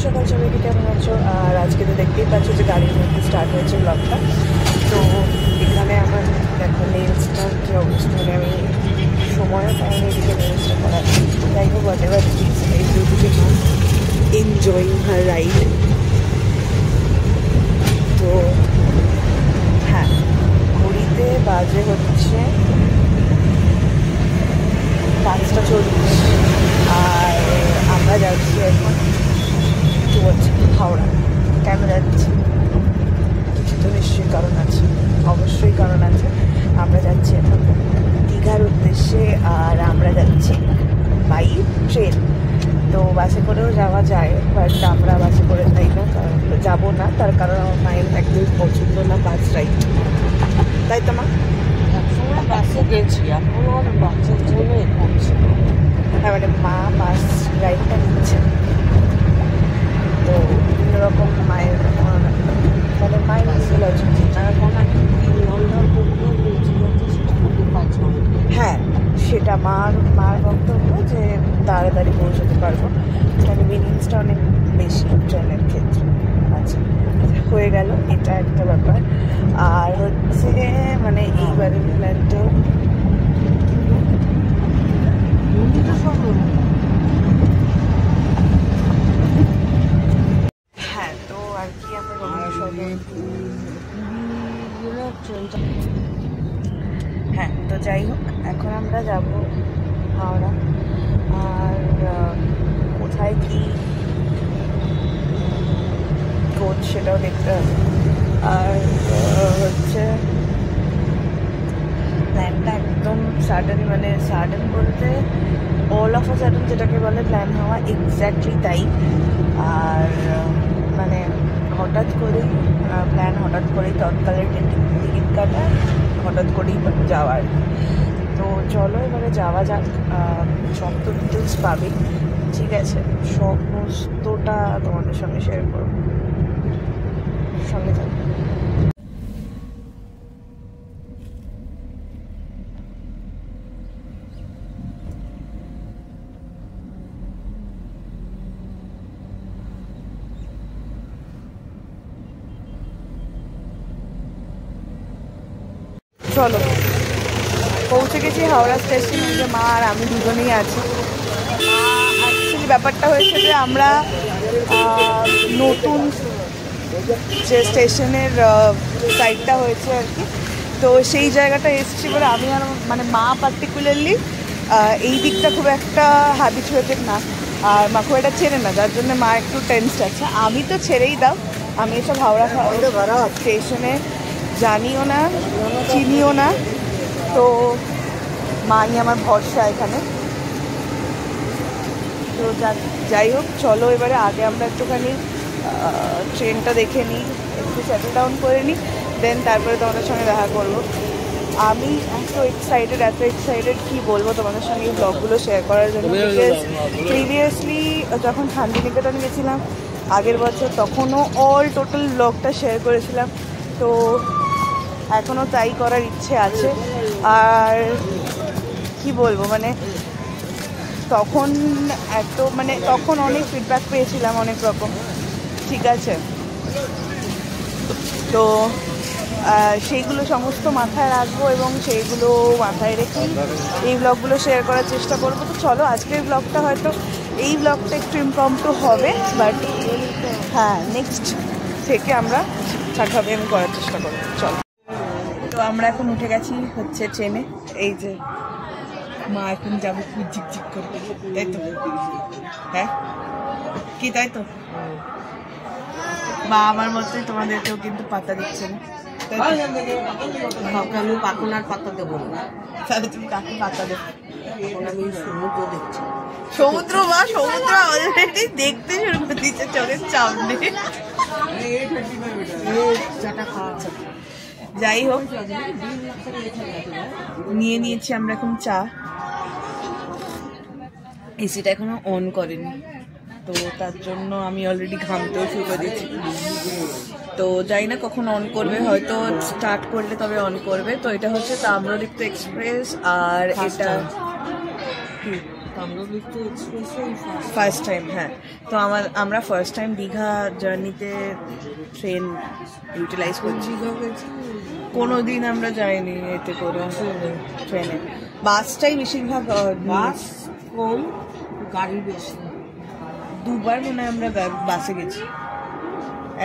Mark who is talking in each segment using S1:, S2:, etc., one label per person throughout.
S1: সকাল সবাইকে, কেমন আছো? আর আজকে তো দেখতেই পাচ্ছ যে গাড়ির মধ্যে স্টার্ট হয়েছে ব্লগটা। তো এখানে আমার দেখো নেলসটা যে অবস্থা, মানে আমি সময়ও পাইনি এদিকে নেলসটা করার। যাই হোক, what ever it is, I beautiful ma'am enjoying her ride. তো হ্যাঁ, ঘড়িতে বাজে হচ্ছে 5:40 আর আমরা যাচ্ছি এখন হাওড়া। কেন যাচ্ছি? কিছু তো নিশ্চয়ই কারণ আছে, অবশ্যই কারণ আছে। আমরা যাচ্ছি এখন দীঘার উদ্দেশ্যে, আর আমরা যাচ্ছি বাই ট্রেন। তো বাসে করেও যাওয়া যায়, বাট আমরা বাসে করে যাই না, কারণ যাবো না। তার কারণ আমার মায়ের একদমই পছন্দ না বাস রাইড, তাই তো মা?
S2: একসময় বাসে গেছি, এখন আর বাসের জন্য করছি।
S1: হ্যাঁ, মানে মা বাস রাইডটা নিচ্ছে। তো অন্যরকম মায়ের মানে মায়ের ফিলোসফি। হ্যাঁ, সেটা মার বক্তব্য যে তাড়াতাড়ি পৌঁছতে পারবো, কনভিনিয়েন্সটা অনেক বেশি ট্রেনের ক্ষেত্রে। আচ্ছা, হয়ে গেল, এটা একটা ব্যাপার। আর হচ্ছে মানে এইবারের প্ল্যানটা হ্যাঁ, তো আর কি আমরা হ্যাঁ, তো যাই হোক, এখন আমরা যাব হাওড়া। আর কোথায় কি কোচ সেটাও দেখতে হবে। আর হচ্ছে প্ল্যানটা একদম সাডেন, মানে সাডেন বলতে অল অফ আ সাডেন যেটাকে বলে প্ল্যান হওয়া, এক্স্যাক্টলি তাই। আর মানে হঠাৎ করেই প্ল্যান, হঠাৎ করেই তৎকালের টিকিট কাটা, হঠাৎ করেই যাওয়ার। তো চলো এবারে যাওয়া যাক। সব তো ডিটেলস পাবে, ঠিক আছে? সমস্তটা তোমাদের সঙ্গে শেয়ার করবো, সঙ্গে যাবো। চলো, পৌঁছে গেছি হাওড়া স্টেশনে। যে মা আর আমি দুজনেই আছি। অ্যাকচুয়ালি ব্যাপারটা হয়েছে যে আমরা নতুন যে স্টেশনের সাইডটা হয়েছে আর কি, তো সেই জায়গাটা এসেছি বলে আমি আর মানে মা পার্টিকুলারলি এই দিকটা খুব একটা হ্যাবিচুয়েটেড না, আর মা খুব এটা চেনে না, যার জন্য মা একটু টেন্সড আছে। আমি তো ছেড়েই দাও, আমি এসব হাওড়া স্টেশনে জানিও না, চিনিও না, তো মাই আমার ভরসা এখানে। তো যাই হোক, চলো এবারে আগে আমরা একটুখানি ট্রেনটা দেখে নিই, একটু সেটেল ডাউন করে নিই, দেন তারপরে তোমাদের সঙ্গে দেখা করবো। আমি এত এক্সাইটেড কী বলবো তোমাদের সঙ্গে এই ব্লগগুলো শেয়ার করার জন্য। বিকজ প্রিভিয়াসলি যখন শান্তিনিকেতন গেছিলাম আগের বছর, তখনও অল টোটাল ব্লগটা শেয়ার করেছিলাম। তো এখনও তাই করার ইচ্ছে আছে। আর কি বলবো, মানে তখন তখন অনেক ফিডব্যাক পেয়েছিলাম অনেক রকম, ঠিক আছে? তো সেইগুলো সমস্ত মাথায় রাখবো এবং সেইগুলো মাথায় রেখে এই ব্লগগুলো শেয়ার করার চেষ্টা করবো। তো চলো, আজকের ব্লগটা হয়তো এই ব্লগটা একটু ইমপ্রম্পটু হবে, বাট হ্যাঁ, নেক্সট থেকে আমরা ঠিকঠাকভাবে আমি করার চেষ্টা করবো। চলো, তো আমরা এখন উঠে গেছি হচ্ছে ট্রেনে। এই যে মা এখন যাবো খুব ঝিকঝিক করে, তাই তো? হ্যাঁ কি, তাই তো? মা আমার মতোই তোমাদেরকেও কিন্তু পাতা দিচ্ছে না,
S2: আমি পাখন আর পাতা দেবো না,
S1: তাহলে তুমি কাকে পাতা দেবো?
S2: এখন আমি সমুদ্র দেখছি।
S1: সমুদ্র? মা সমুদ্র অলরেডি দেখতে শুরু করে দিচ্ছে চোখের সামনে। যাই হোক, নিয়ে নিয়েছি আমরা এখন চা। এসিটা এখনো অন করেনি, তো তার জন্য আমি অলরেডি ঘামতেও শুরু করে দিচ্ছি। তো জানি না কখন অন করবে, হয়তো স্টার্ট করলে তবে অন করবে। তো এটা হচ্ছে তাম্রলিপ্ত এক্সপ্রেস, আর এটা
S2: তাম্রলিপ্ত এক্সপ্রেসে
S1: ফার্স্ট টাইম। হ্যাঁ, তো আমরা ফার্স্ট টাইম দীঘা জার্নিতে ট্রেন ইউটিলাইজ করছি। কোনো দিন আমরা যাইনি এতে করে ট্রেনে, বাসটাই বেশিরভাগ।
S2: বাস কম, গাড়ি বেশি।
S1: দুবার মনে হয় আমরা বাসে গেছি,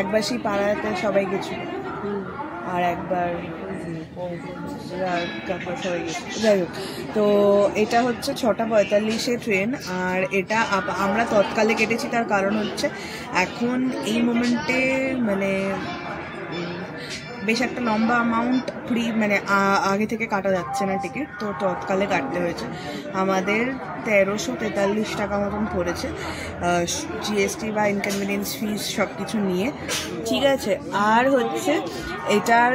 S1: একবার সেই পাড়াতে সবাই গেছিল আর একবার সবাই গেছিল। যাই হোক, তো এটা হচ্ছে 6:45 ট্রেন। আর এটা আমরা তৎকালে কেটেছি, তার কারণ হচ্ছে এখন এই মোমেন্টে মানে বেশ একটা লম্বা অ্যামাউন্ট ফ্রি মানে আগে থেকে কাটা যাচ্ছে না টিকিট, তো তৎকালে কাটতে হয়েছে। আমাদের 1343 টাকা মতন পড়েছে, জিএসটি বা ইনকনভিনিয়েন্স ফিস সব কিছু নিয়ে, ঠিক আছে। আর হচ্ছে এটার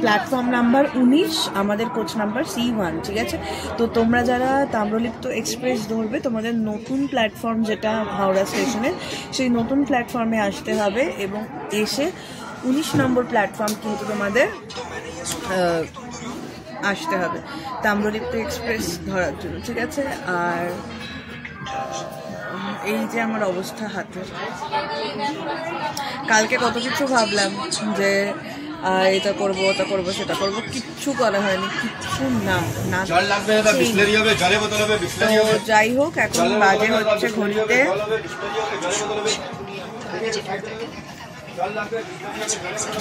S1: প্ল্যাটফর্ম নাম্বার 19, আমাদের কোচ নাম্বার C1, ঠিক আছে। তো তোমরা যারা তাম্রলিপ্ত এক্সপ্রেস ধরবে, তোমাদের নতুন প্ল্যাটফর্ম যেটা হাওড়া স্টেশনের, সেই নতুন প্ল্যাটফর্মে আসতে হবে এবং এসে 19 নম্বর প্ল্যাটফর্ম কিন্তু তোমাদের আসতে হবে তাম্রলিপ্ত এক্সপ্রেস ধরার জন্য, ঠিক আছে। আর এই যে আমার অবস্থা হাতের, কালকে কত কিছু ভাবলাম যে এটা করবো, ওটা করবো, সেটা করবো, কিচ্ছু করা হয়নি, কিচ্ছু না। তো যাই হোক, এখন বাজে হচ্ছে ঘড়িতে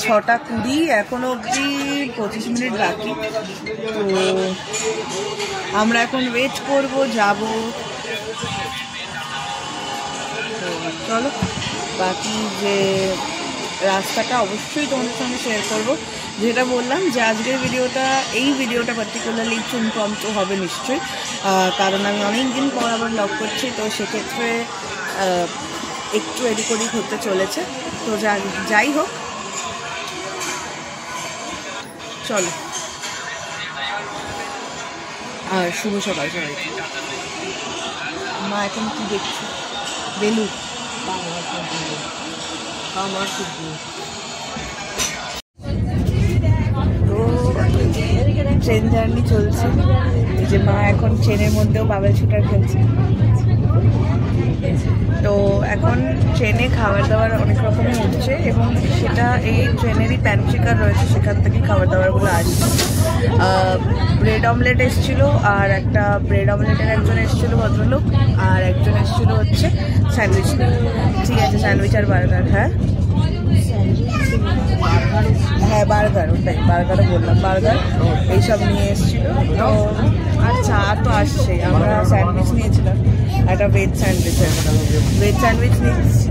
S1: 6:20, এখনো অবধি 25 মিনিট বাকি। তো আমরা এখন ওয়েট করব, যাব। তো চলো, বাকি যে রাস্তাটা অবশ্যই তোমাদের সঙ্গে শেয়ার করব। যেটা বললাম যে আজকের ভিডিওটা, এই ভিডিওটা পার্টিকুলারলি একটু ইনফর্মড হবে নিশ্চয়ই, কারণ আমি অনেক দিন পর আবার ব্লগ করছি, তো সেক্ষেত্রে একটু এদিক ওদিক হতে চলেছে। তো যাই হোক, চলো। আর শুভ সকাল সবাইকে। মা এখন কি দেখছি? বেলু
S2: আমার খুব
S1: তো ট্রেন জার্নি চলছে, এই যে মা এখন ট্রেনের মধ্যেও বাবেল শুটার খেলছে। তো এখন ট্রেনে খাবার দাবার অনেক রকমের উঠছে এবং সেটা এই ট্রেনেরই প্যান্ট্রিকার রয়েছে, সেখান থেকেই খাবার দাবারগুলো আসছে। ব্রেড অমলেট এসেছিলো, আর একটা ব্রেড অমলেটের একজন এসেছিলো ভদ্রলোক, আর একজন এসেছিলো হচ্ছে স্যান্ডউইচ নিয়ে, ঠিক আছে, স্যান্ডউইচ আর বার্গার। হ্যাঁ হ্যাঁ, বার্গার, ওটাই বার্গারও বললাম, বার্গার এইসব নিয়ে এসেছিলো। তো আর চা তো আসছেই। আমরা স্যান্ডউইচ নিয়েছিলাম, একটা ভেজ স্যান্ডউইচ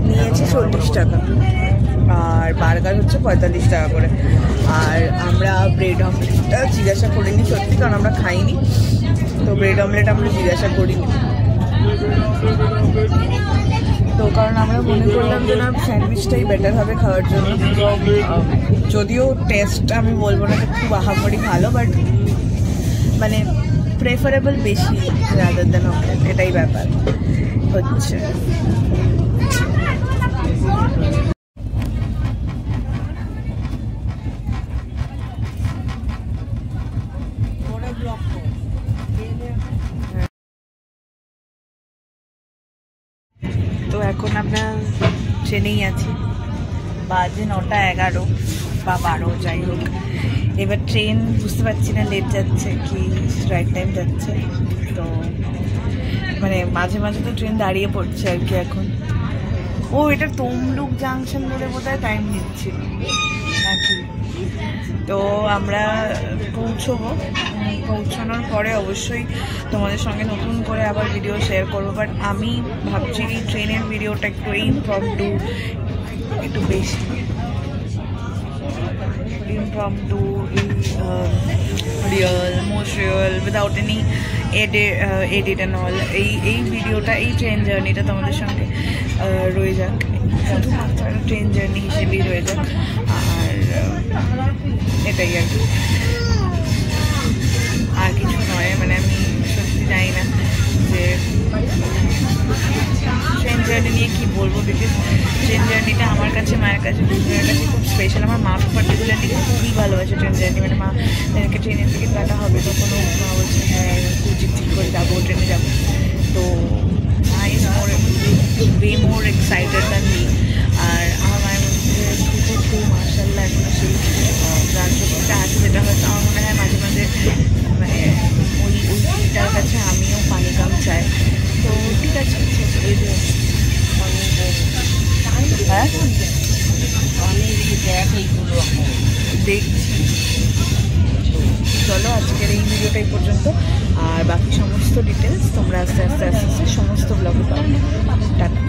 S1: নিয়েছি 40 টাকা, আর বার্গার হচ্ছে 45 টাকা করে। আর আমরা ব্রেড অমলেটটা জিজ্ঞাসা করিনি সত্যি, কারণ আমরা খাইনি, তো ব্রেড অমলেট আমরা জিজ্ঞাসা করিনি। তো কারণ আমরা মনে করলাম যে না, স্যান্ডউইচটাই বেটার হবে খাওয়ার জন্য। যদিও টেস্ট আমি বলবো না খুব আহামরি ভালো, বাট মানে প্রেফারেবল বেশি রাদার দেন অমলেট, এটাই ব্যাপার হচ্ছে। তো এখন আমরা ট্রেনেই আছি, বাজে 9:11 বা 12, যাই হোক। এবার ট্রেন বুঝতে পারছি না লেট যাচ্ছে কি রাইট টাইম যাচ্ছে। তো মানে মাঝে মাঝে তো ট্রেন দাঁড়িয়ে পড়ছে আর কি এখন। ও এটা তমলুক জাংশন ধরে বোধহয় টাইম নিচ্ছিল নাকি। তো আমরা পৌঁছানোর পরে অবশ্যই তোমাদের সঙ্গে নতুন করে আবার ভিডিও শেয়ার করবো। বাট আমি ভাবছি এই ট্রেনের ভিডিওটা একটু ইমপ্রম্পটু, একটু বেশি impromptu, real, most real, without any edit and all. এই ভিডিওটা, এই ট্রেন জার্নিটা তোমাদের সঙ্গে রয়ে যাক, শুধুমাত্র ট্রেন জার্নি হিসেবেই রয়ে যাক। আর এটাই আর কি, আর কিছু নয়। মানে আমি সত্যি জানি না যে ট্রেন জার্নি নিয়ে কী বলবো, বিকজ ট্রেন জার্নিটা আমার কাছে, মায়ের কাছে, দুজনের কাছে খুব স্পেশাল। আমার মা পার্টিকুলারলি খুবই ভালোবাসে ট্রেন জার্নি। মানে মা ট্রেনের টিকিট কাটা হবে, তখনও মা বলছে হ্যাঁ ঠিক করে যাবো, ট্রেনে যাবো। তো my is more way more excited than me. আর আমার মায়ের মধ্যে খুব মার্শাল্লাহ এখনো সেই প্রাণশক্তিটা আছে, যেটা হয়তো আমার মনে হয় মাঝে মাঝে মানে ওইটার কাছে আমিও পানি কাম চাই। তো ঠিক আছে, এই যে হ্যাঁ দেখছি। চলো আজকের এই ভিডিওটাই পর্যন্ত, আর বাকি সমস্ত ডিটেলস তোমরা আস্তে আস্তে সমস্ত ব্লগে পাবে। টাটা।